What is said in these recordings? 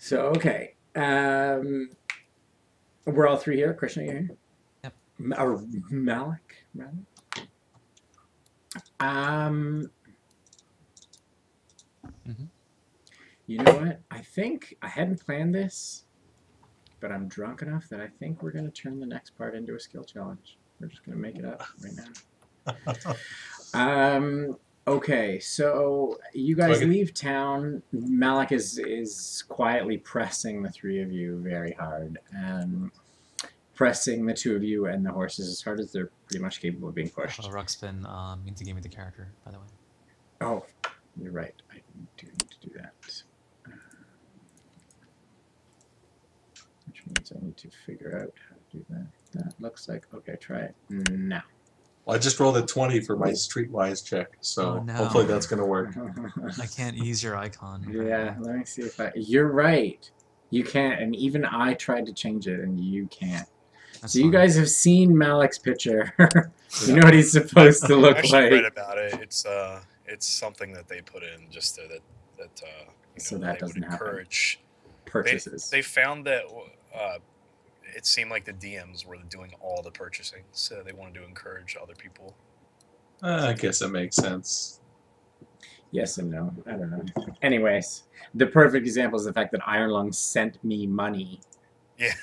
So, okay. We're all three here. Krishna, you here? Yep. Or Malik, rather. Um, Mm-hmm. you know what? I think I hadn't planned this, but I'm drunk enough that I think we're going to turn the next part into a skill challenge. We're just going to make it up right now. Okay, so you guys leave town. Malik is quietly pressing the three of you very hard, and pressing the two of you and the horses as hard as they're pretty much capable of being pushed. Ruxpin means he gave me the character, by the way. Oh, you're right. I do need to do that. Which means I need to figure out how to do that. That looks like, okay, try it now. Well, I just rolled a 20 for my streetwise check, so no. hopefully that's going to work. I can't use your icon. Yeah, let me see if I... You're right. You can't, and even I tried to change it, and you can't. That's so you fine. guys have seen Malik's picture. You know what he's supposed to look I actually like. read about it. It's something that they put in just so that So that they would doesn't happen. encourage Purchases. They found that it seemed like the DMs were doing all the purchasing, so they wanted to encourage other people. I guess that makes sense. Yes and no. I don't know. Anyways, the perfect example is the fact that Ironlung sent me money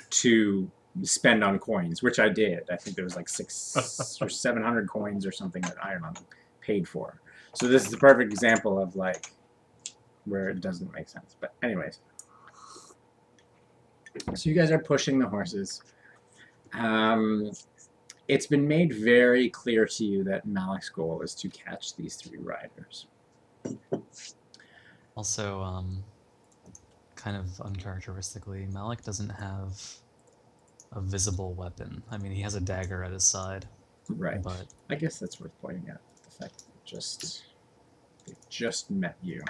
to spend on coins, which I did. I think there was like 600 or 700 coins or something that Ironlung paid for. So this is the perfect example of like where it doesn't make sense. But anyways. So you guys are pushing the horses. It's been made very clear to you that Malik's goal is to catch these three riders. Also, kind of uncharacteristically, Malik doesn't have a visible weapon. I mean, he has a dagger at his side. Right. But I guess that's worth pointing out. The fact that they just met you.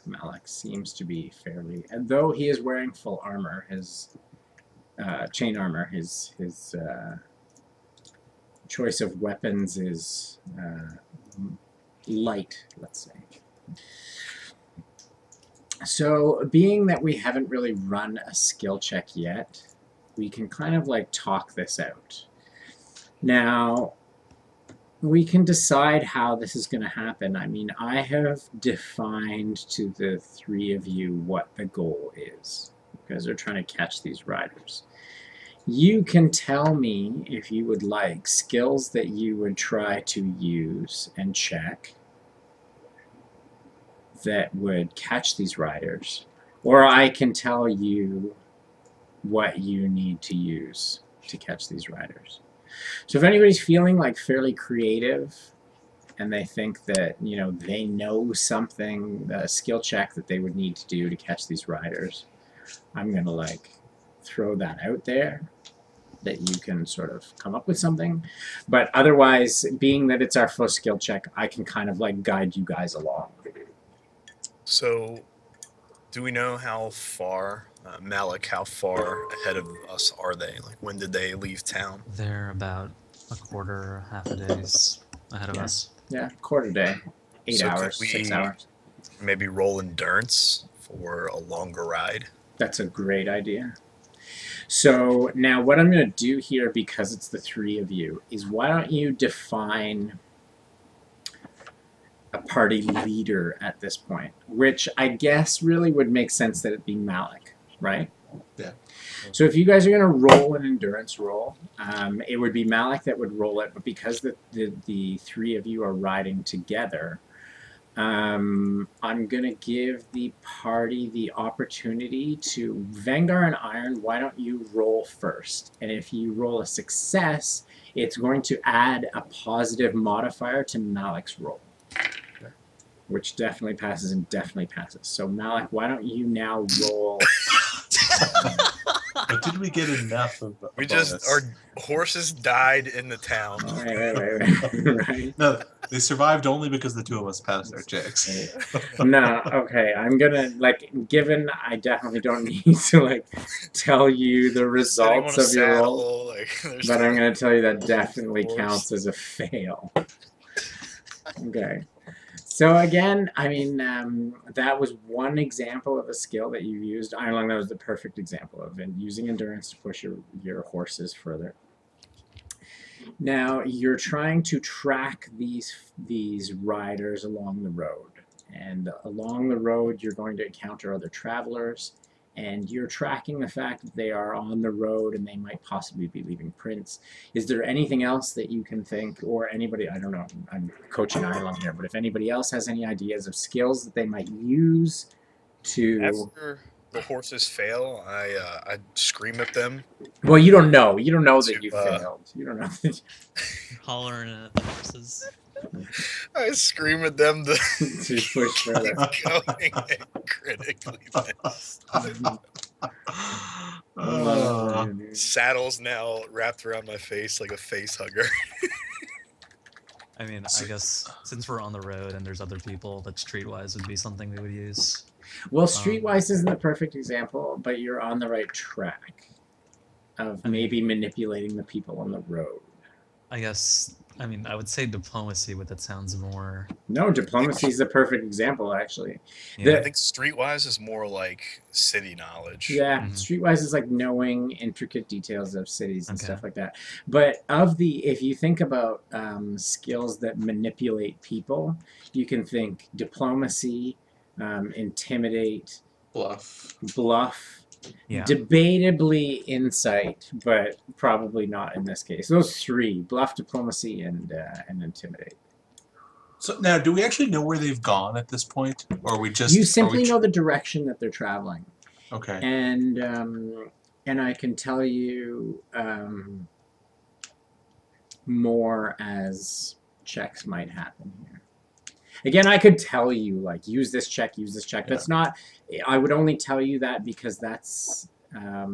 Malik seems to be fairly... And though he is wearing full armor, his chain armor, his choice of weapons is light, let's say. So, being that we haven't really run a skill check yet, we can kind of like talk this out. Now, we can decide how this is going to happen. I mean, I have defined to the three of you what the goal is. You guys are trying to catch these riders. You can tell me, if you would like, skills that you would try to use and check that would catch these riders, or I can tell you what you need to use to catch these riders. So if anybody's feeling like fairly creative and they think that, you know, they know something, a skill check that they would need to do to catch these riders, I'm gonna like throw that out there, that you can sort of come up with something. But otherwise, being that it's our first skill check, I can kind of like guide you guys along. So, do we know how far, Malik, how far ahead of us are they? Like, when did they leave town? they're about a quarter, half a day's ahead of us. Yeah, quarter day, 8 So hours, could we 6 hours. Maybe roll endurance for a longer ride? That's a great idea. So now what I'm going to do here, because it's the three of you, is why don't you define a party leader at this point, which I guess really would make sense that it be Malik, right? Yeah. So if you guys are going to roll an endurance roll, it would be Malik that would roll it, but because the three of you are riding together, I'm going to give the party the opportunity to... Vanguard and Iron, why don't you roll first? And if you roll a success, it's going to add a positive modifier to Malik's roll. Okay. Which definitely passes and definitely passes. So Malik, why don't you now roll... But did we get enough of a We bonus? just, our horses died in the town. Right. Right. No, they survived only because the two of us passed our checks. No, okay, I'm gonna, like, given I definitely don't need to, like, tell you the results of your roll, Like, but I'm gonna tell you that definitely counts as a fail. Okay. So again, I mean, that was one example of a skill that you used. Iron that was the perfect example of it, using endurance to push your horses further. Now you're trying to track these riders along the road, and along the road you're going to encounter other travelers, and you're tracking the fact that they are on the road and they might possibly be leaving prints. Is there anything else that you can think, or anybody, I don't know, I'm coaching Ireland here, but if anybody else has any ideas of skills that they might use to... After the horses fail, I scream at them. Well, you don't know. You don't know that you failed. You don't know. Hollering at the horses. I scream at them to To push further. keep going and critically miss. Saddle's now wrapped around my face like a face hugger. I mean, I guess since we're on the road and there's other people, that streetwise would be something we would use. Well, streetwise isn't the perfect example, but you're on the right track of maybe manipulating the people on the road. I guess, I mean, I would say diplomacy, but that sounds more... No, diplomacy is the perfect example, actually. Yeah. I think streetwise is more like city knowledge. Yeah, Mhm. streetwise is like knowing intricate details of cities and stuff like that. But if you think about skills that manipulate people, you can think diplomacy, intimidate, bluff, Yeah. debatably insight, but probably not in this case. Those three: bluff, diplomacy, and intimidate. So now, do we actually know where they've gone at this point, or we just? You simply know the direction that they're traveling. Okay. And I can tell you more as checks might happen here. Again, I could tell you, like, use this check, use this check. Yeah. That's not... I would only tell you that because that's...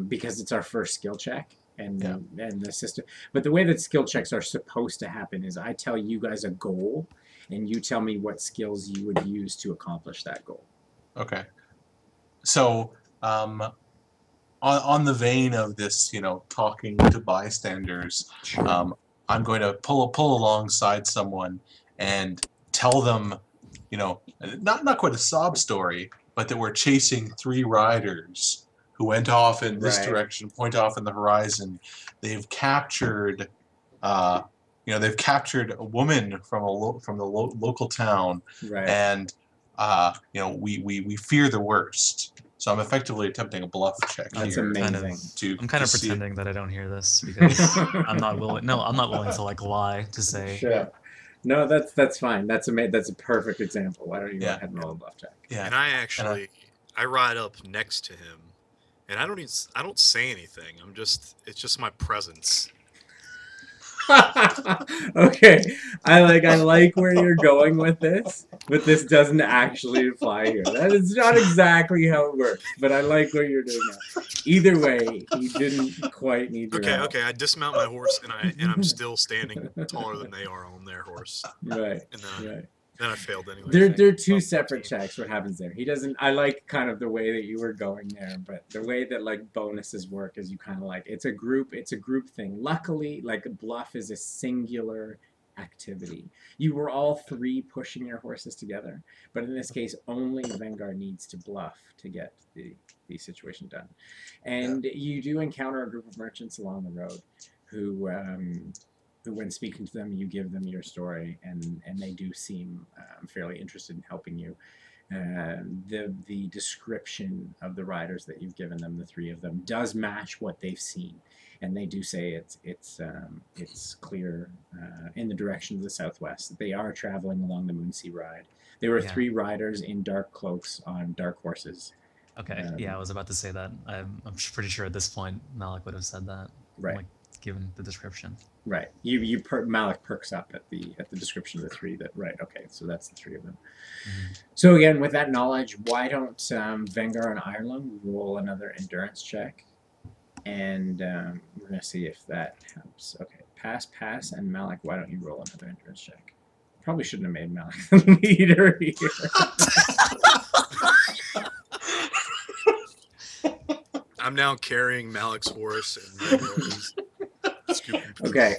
because it's our first skill check and the system. But the way that skill checks are supposed to happen is I tell you guys a goal, and you tell me what skills you would use to accomplish that goal. Okay. So, on the vein of this, talking to bystanders, I'm going to pull alongside someone and tell them, not quite a sob story, but that we're chasing 3 riders who went off in this direction, point off in the horizon. They've captured, they've captured a woman from the local town, and we fear the worst. So I'm effectively attempting a bluff check here. That's amazing. I'm kind of pretending that I don't hear this because I'm not willing. No, I'm not willing to lie to say. Sure. No, that's fine. That's a perfect example. Why don't you go ahead and roll a bluff check? Yeah. And I ride up next to him, and I don't say anything. It's just my presence. Okay, I like where you're going with this, but this doesn't actually apply here. That is not exactly how it works, but I like what you're doing now. Either way, you didn't quite need your help. Okay. I dismount my horse, and I'm still standing taller than they are on their horse. Right. And then I failed anyway. They're 2 separate checks. What happens there? He doesn't... I like kind of the way that you were going there, but the way that like bonuses work is you kind of it's a group thing. Luckily, like bluff is a singular activity. You were all 3 pushing your horses together, but in this case, only Vengar needs to bluff to get the situation done. And you do encounter a group of merchants along the road who when speaking to them, you give them your story, and they do seem fairly interested in helping you. The description of the riders that you've given them, the 3 of them, does match what they've seen, and they do say it's clear in the direction of the southwest that they are traveling along the Moonsea Ride. There were 3 riders in dark cloaks on dark horses. Okay, I was about to say that. I'm pretty sure at this point Malik would have said that. Right. Like, given the description. Right. Malik perks up at the description of the 3 that... Right, okay, so that's the 3 of them. Mm-hmm. So again, with that knowledge, why don't Vengar and Ireland roll another endurance check? And we're going to see if that helps. Okay, pass, and Malik, why don't you roll another endurance check? Probably shouldn't have made Malik the leader here. I'm now carrying Malik's horse and Okay,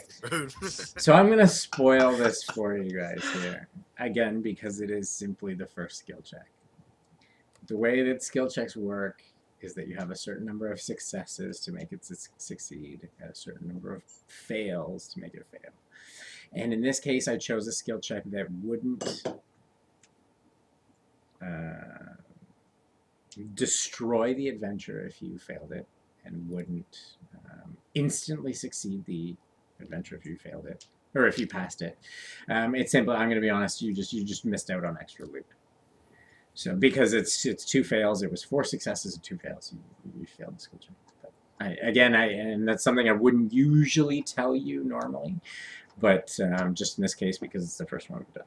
so I'm going to spoil this for you guys here. again, because it is simply the first skill check. The way that skill checks work is that you have a certain number of successes to make it succeed, and a certain number of fails to make it fail. And in this case, I chose a skill check that wouldn't destroy the adventure if you failed it, and wouldn't instantly succeed the adventure if you failed it, or if you passed it. It's simple. I'm going to be honest. You just missed out on extra loot. So because it's 2 fails, it was 4 successes and 2 fails. You failed the skill check. But and that's something I wouldn't usually tell you normally, but just in this case because it's the first one we've done.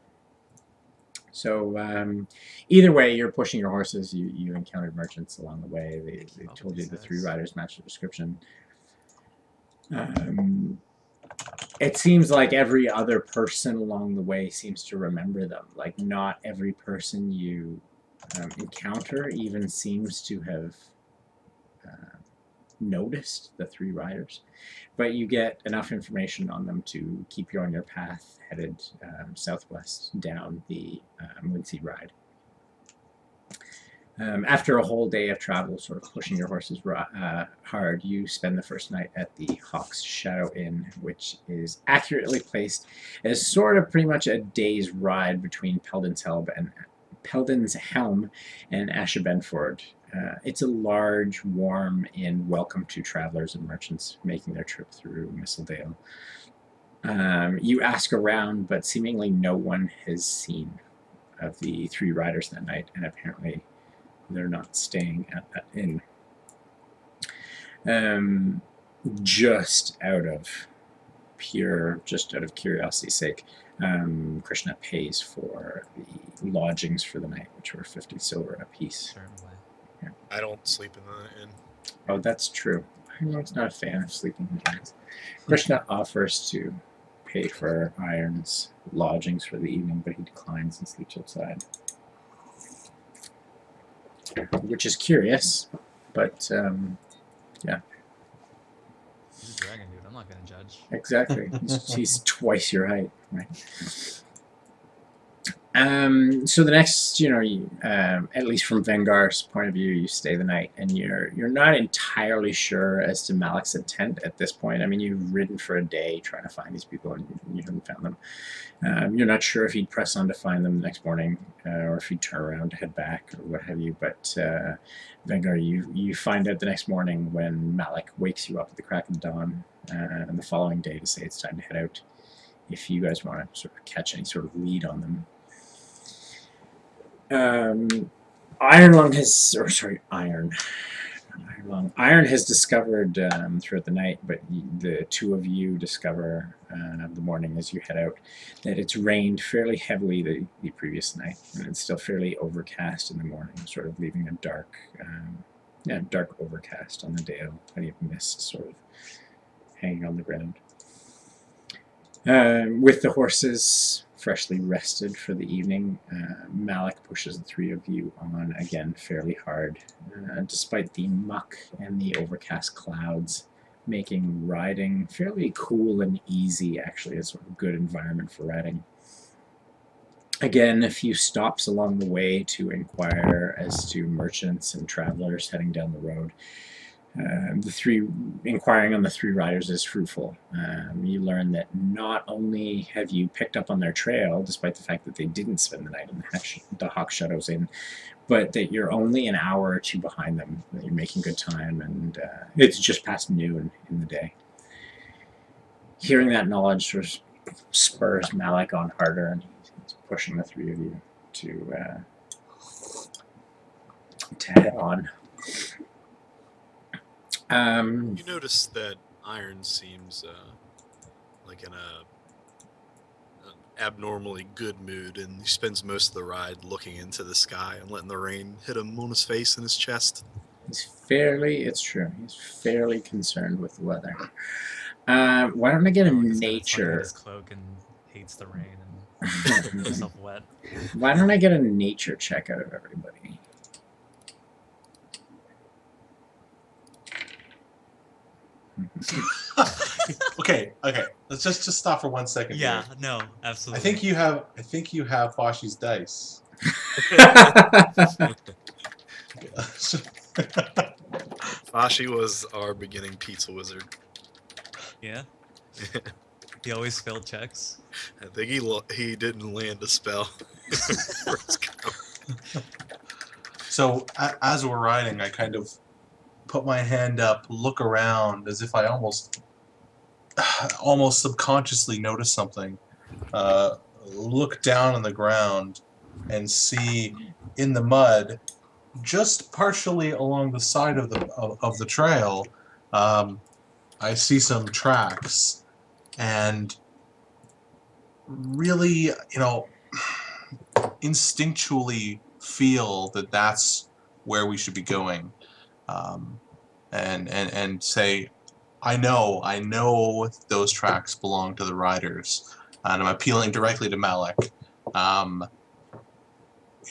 So either way, you're pushing your horses. You encountered merchants along the way. They told you the 3 riders matched the description. It seems like every other person along the way seems to remember them. Like, not every person you encounter even seems to have noticed the 3 riders, but you get enough information on them to keep you on your path headed southwest down the Moonseed Ride. After a whole day of travel, sort of pushing your horses hard, you spend the first night at the Hawk's Shadow Inn, which is accurately placed as sort of pretty much a day's ride between Peldon's Helm and Ashabenford. It's a large, warm inn welcome to travelers and merchants making their trip through Mistledale. You ask around, but seemingly no one has seen of the 3 riders that night, and apparently they're not staying at that inn. Just out of curiosity's sake, Krishna pays for the lodgings for the night, which were 50 silver apiece. Certainly. I don't sleep in the inn. Oh, that's true. I'm not a fan of sleeping in inns. Krishna offers to pay for Iron's lodgings for the evening, but he declines and sleeps outside. Which is curious, but yeah. He's a dragon, dude. I'm not gonna judge. Exactly. He's twice your height, right? So the next, at least from Vengar's point of view, you stay the night, and you're not entirely sure as to Malik's intent at this point. I mean, you've ridden for a day trying to find these people, and you haven't found them. You're not sure if he'd press on to find them the next morning, or if he'd turn around to head back, or what have you. But Vengar, you find out the next morning when Malik wakes you up at the crack of dawn, and the following day to say it's time to head out. If you guys want to sort of catch any sort of lead on them. Iron has discovered throughout the night, but the 2 of you discover the morning as you head out that it's rained fairly heavily the previous night, and it's still fairly overcast in the morning, sort of leaving a dark overcast on the dale, plenty of mist sort of hanging on the ground. With the horses freshly rested for the evening, Malik pushes the 3 of you on again fairly hard, despite the muck and the overcast clouds, making riding fairly cool and easy. Actually, a sort of good environment for riding. Again, a few stops along the way to inquire as to merchants and travelers heading down the road. Inquiring on the 3 riders is fruitful. You learn that not only have you picked up on their trail, despite the fact that they didn't spend the night in the Hawk Shadows Inn, but that you're only an hour or 2 behind them, that you're making good time, and it's just past noon in the day. Hearing that knowledge sort of spurs Malik on harder, and he's pushing the 3 of you to head on. You notice that Iron seems like in an abnormally good mood, and he spends most of the ride looking into the sky and letting the rain hit him on his face and his chest. It's true. He's fairly concerned with the weather. Why don't I get a nature? His cloak and hates the rain and keeps himself wet. Why don't I get a nature check out of everybody? Okay. Let's just stop for 1 second. Yeah, Here. no, I absolutely. think you have Foshi's dice. Fashi was our beginning pizza wizard. Yeah. He always failed checks. I think he didn't land a spell. First go. So as we're riding, I kind of put my hand up, look around, as if I almost subconsciously notice something. Look down on the ground and see in the mud, just partially along the side of the trail, I see some tracks, and really, instinctually feel that that's where we should be going, and say, I know those tracks belong to the riders, and I'm appealing directly to Malik.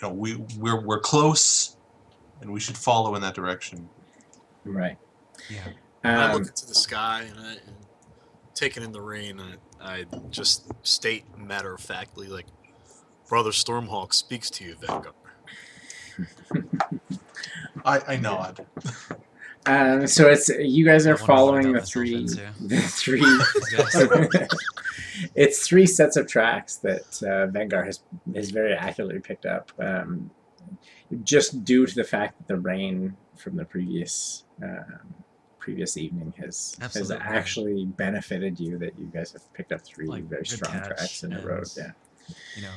We're close, and we should follow in that direction. Right. Yeah. I look into the sky and taking in the rain, I just state matter-of-factly, like, Brother Stormhawk speaks to you, Vanguard. I nod. So it's you guys I are wonder what I following got the myself three, into. the three. These guys. It's 3 sets of tracks that Vanguard has very accurately picked up, just due to the fact that the rain from the previous evening has Absolutely. actually benefited you. That you guys have picked up 3 Like, very good strong catch, tracks in a and, road. Yeah. You know,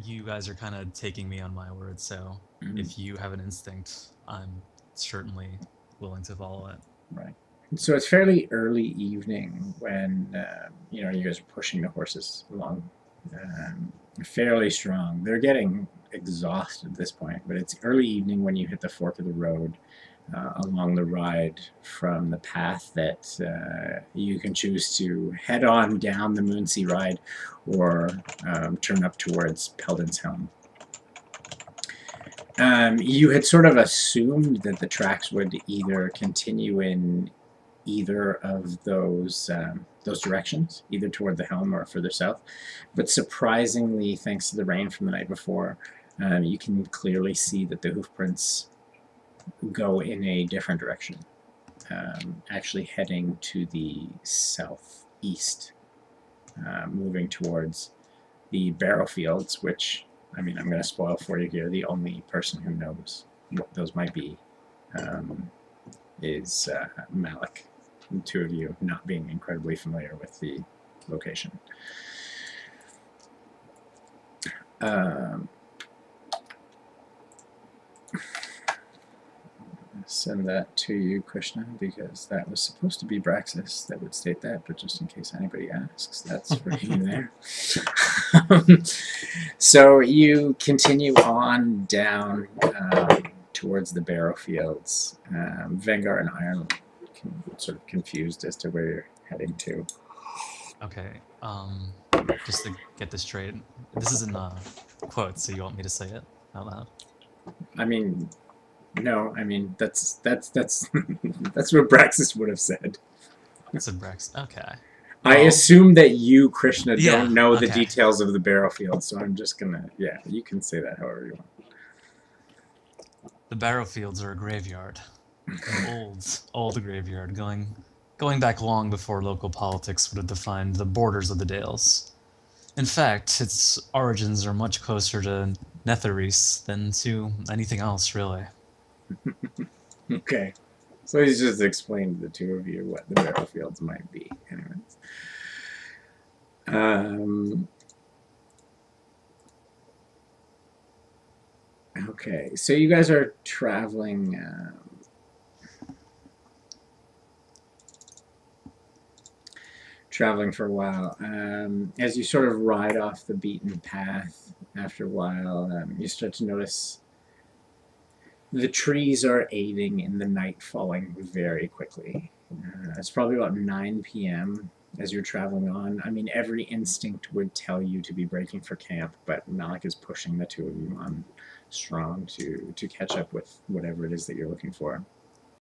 you guys are kind of taking me on my word, so if you have an instinct, I'm certainly willing to follow it. Right. So it's fairly early evening when you guys are pushing the horses along, fairly strong. They're getting exhausted at this point, but it's early evening when you hit the fork of the road along the ride from the path that you can choose to head on down the Moonsea ride or turn up towards Peldon's Helm. You had sort of assumed that the tracks would either continue in either of those directions, either toward the helm or further south. But surprisingly, thanks to the rain from the night before, you can clearly see that the hoof prints go in a different direction, actually heading to the southeast, moving towards the barrow fields, which, I mean, I'm going to spoil for you here. The only person who knows what those might be is Malik. The 2 of you not being incredibly familiar with the location. Send that to you, Krishna, because that was supposed to be Braxis that would state that, but just in case anybody asks, that's for you there. So you continue on down towards the barrow fields. Vanguard and Iron sort of confused as to where you're heading to. Okay, just to get this straight, this is in quotes, so you want me to say it out loud? I mean, no, I mean that's that's what Braxis would have said. It's a Brex. Okay. I assume that you, Krishna, Yeah, don't know the okay. details of the barrow field, so I'm just gonna, yeah, you can say that however you want. The barrow fields are a graveyard. old graveyard, going back long before local politics would have defined the borders of the Dales. In fact, its origins are much closer to Netherese than to anything else, really. Okay. So he's just explained to the 2 of you what the barrow fields might be. Anyways. Okay, so you guys are traveling for a while. As you sort of ride off the beaten path, after a while, you start to notice the trees are aiding in the night falling very quickly. It's probably about 9 p.m. as you're traveling on. I mean, every instinct would tell you to be breaking for camp, but Malik is pushing the 2 of you on strong to catch up with whatever it is that you're looking for.